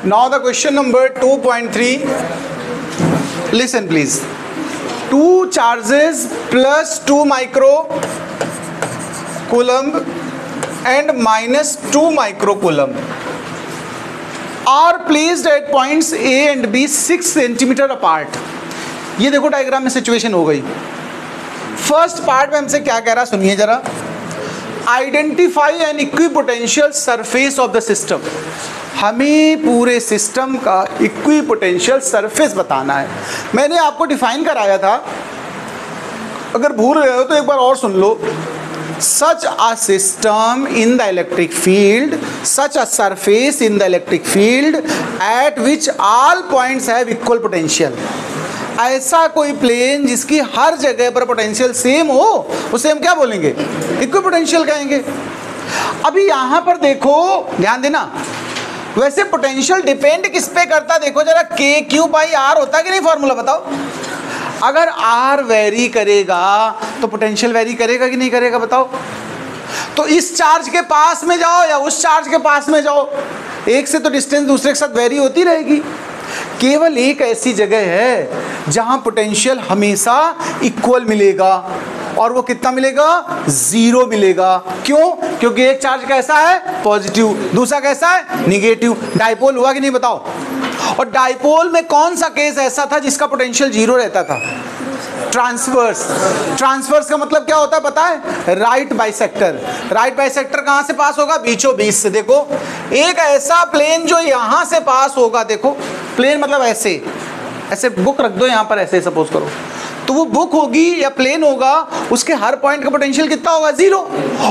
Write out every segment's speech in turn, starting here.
Now the question number 2.3. Listen please. 2 charges plus 2 microcoulomb and minus 2 microcoulomb are placed at points A and B 6 centimetre apart. ये देखो diagram में situation हो गई. First part में हमसे क्या कह रहा सुनिए जरा. Identify N equipotential surface of the system. हमें पूरे सिस्टम का इक्विपोटेंशियल सरफेस बताना है. मैंने आपको डिफाइन कराया था, अगर भूल गए हो तो एक बार और सुन लो. Such a system in the electric field, such a surface in the electric field at which all points have equal potential. ऐसा कोई प्लेन जिसकी हर जगह पर पोटेंशियल सेम हो, उसे हम क्या बोलेंगे? इक्विपोटेंशियल कहेंगे. अभी यहाँ पर देखो, ध्यान देना. वैसे पोटेंशियल डिपेंड किस पे करता, देखो जरा. के क्यू बाई आर होता है कि नहीं? फॉर्मूला बताओ. अगर आर वेरी करेगा तो पोटेंशियल वेरी करेगा कि नहीं करेगा? बताओ. तो इस चार्ज के पास में जाओ या उस चार्ज के पास में जाओ, एक से तो डिस्टेंस दूसरे के साथ वेरी होती रहेगी. केवल एक ऐसी जगह है जहां पोटेंशियल हमेशा इक्वल मिलेगा, और वो कितना मिलेगा? 0 मिलेगा. क्यों? क्योंकि एक चार्ज कैसा है? पॉजिटिव, दूसरा कैसा है? निगेटिव. डाइपोल हुआ कि नहीं? बताओ. और डाइपोल में कौन सा केस ऐसा था जिसका पोटेंशियल 0 रहता था? ट्रांसवर्स. ट्रांसवर्स का मतलब क्या होता है पता है? Right bisector. राइट बाइसेक्टर कहां से पास होगा? बीचों बीच से. देखो, एक ऐसा प्लेन जो यहां से पास होगा, देखो प्लेन मतलब ऐसे ऐसे बुक रख दो यहां पर, ऐसे सपोज करो, तो वो बुक होगी या प्लेन होगा, उसके हर पॉइंट का पोटेंशियल कितना होगा? 0.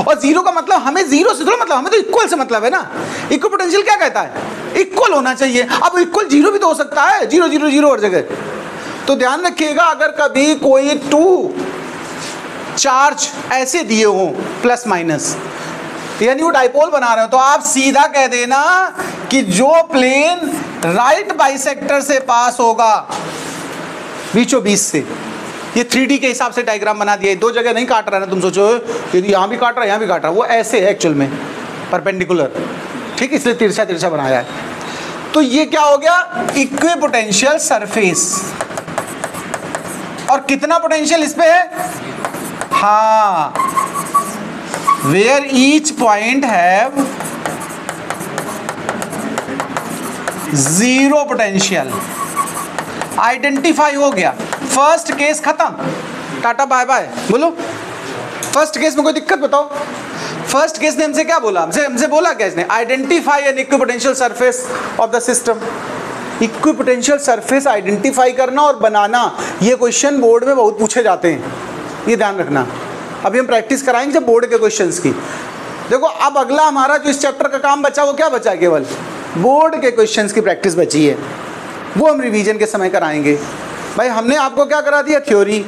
और 0 का मतलब हमें 0 से थोड़ा मतलब, हमें तो इक्वल से मतलब है ना. इक्वल पोटेंशियल क्या कहता है? इक्वल होना चाहिए. अब इक्वल 0 भी तो हो सकता है, 0 0 0 हर जगह. तो ध्यान रखिएगा, अगर कभी कोई 2 चार्ज ऐसे दिए हों प्लस माइनस, यानी वो डाइपोल बना रहे हो, तो आप सीधा कह देना कि जो प्लेन राइट बाइसेक्टर से पास होगा बीचों बीच से, ये 3D के हिसाब से डायग्राम बना दिया. 2 जगह नहीं काट रहा है ना, तुम सोचो यदि यहाँ भी काट रहा है यहाँ भी काट रहा है, वो ऐसे है एक्चुअल में परपेंडिकुलर. ठीक, इसलिए तिरछा तिरछा बनाया है. तो ये क्या हो गया? Equipotential surface. और कितना पोटेंशियल इस पे है? हाँ, where each point have 0 potential. Identify हो गया. फर्स्ट केस खत्म, टाटा बाय बाय. बोलो, फर्स्ट केस में कोई दिक्कत बताओ. फर्स्ट केस ने हमसे क्या बोला? हमसे बोला क्या इसने? Identify N equipotential surface of the system. Equipotential surface identify करना और बनाना, ये क्वेश्चन बोर्ड में बहुत पूछे जाते हैं, ये ध्यान रखना. अभी हम प्रैक्टिस कराएंगे जब बोर्ड के क्वेश्चंस की. देखो, अब अगला हमारा जो इस चैप्टर का काम बचा, वो क्या बचा? केवल बोर्ड के क्वेश्चंस की प्रैक्टिस बची है. वो हम रिवीजन के समय कराएंगे. भाई, हमने आपको क्या करा दिया? थ्योरी.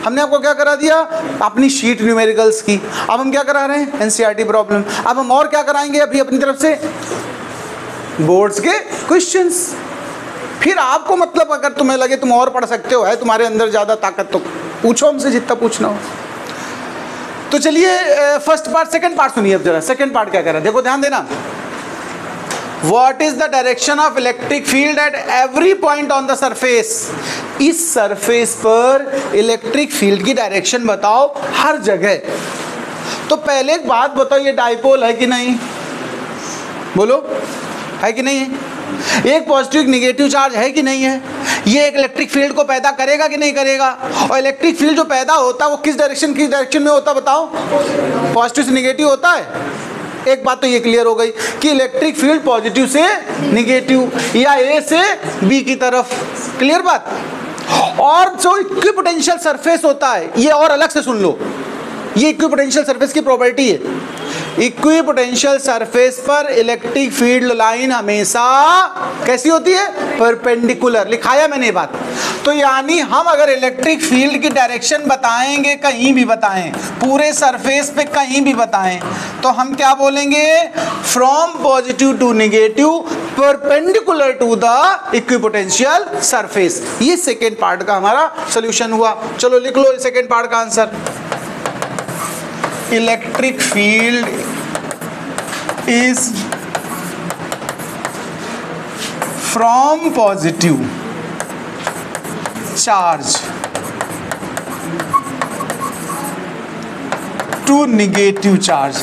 हमने आपको क्या करा दिया? अपनी शीट न्यूमेरिकल्स की. अब हम क्या करा रहे हैं? NCERT problem. अब हम और क्या कराएंगे अभी अपनी तरफ से? बोर्ड्स के क्वेश्चंस. फिर आपको मतलब अगर तुम्हें लगे तुम और पढ़ सकते हो, है तुम्हारे अंदर ज़्यादा ताकत, तो पूछो हमसे जितना पूछना हो. तो चलिए, फर्स्ट पार्ट. सेकंड पार्ट सुनिए अब जरा. सेकंड पार्ट क्या कह रहा है? देखो ध्यान देना. What is the direction of electric field at every point on the surface? इस सरफेस पर इलेक्ट्रिक फील्ड की डायरेक्शन बताओ हर जगह. तो पहले एक बात बताओ, ये डाइपोल है कि नहीं? बोलो, है कि नहीं है? एक पॉजिटिव निगेटिव चार्ज है कि नहीं है? ये एक इलेक्ट्रिक फील्ड को पैदा करेगा कि नहीं करेगा? और इलेक्ट्रिक फील्ड जो पैदा होता है वो किस डायरेक्शन में होता है? बताओ. पॉजिटिव से निगेटिव होता है. एक बात तो ये क्लियर हो गई कि इलेक्ट्रिक फील्ड पॉजिटिव से निगेटिव या ए से बी की तरफ. क्लियर बात. और जो इक्विपोटेंशियल सरफेस होता है, ये और अलग से सुन लो, ये इक्विपोटेंशियल सरफेस की प्रॉपर्टी है. इक्विपोटेंशियल सरफेस पर इलेक्ट्रिक फील्ड लाइन हमेशा कैसी होती है? परपेंडिकुलर. लिखाया मैंने ये बात. तो यानी हम अगर इलेक्ट्रिक फील्ड की डायरेक्शन बताएंगे, कहीं भी बताएं, पूरे सरफेस पे कहीं भी बताएं, तो हम क्या बोलेंगे? From positive to negative perpendicular to the equipotential surface. ये सेकेंड पार्ट का हमारा सोल्यूशन हुआ. चलो लिख लो सेकेंड पार्ट का answer. Electric field is from positive charge to negative charge.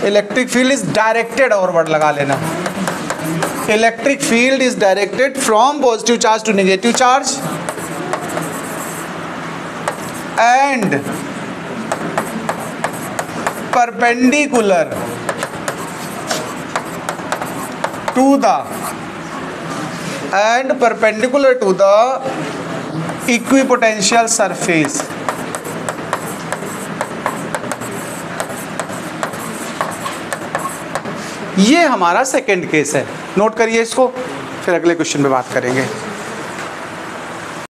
Electric field is directed, और वर्ड लगा लेना, electric field is directed from positive charge to negative charge and perpendicular to the equipotential surface. ये हमारा second case है, note करिए इसको, फिर अगले क्वेश्चन पे बात करेंगे।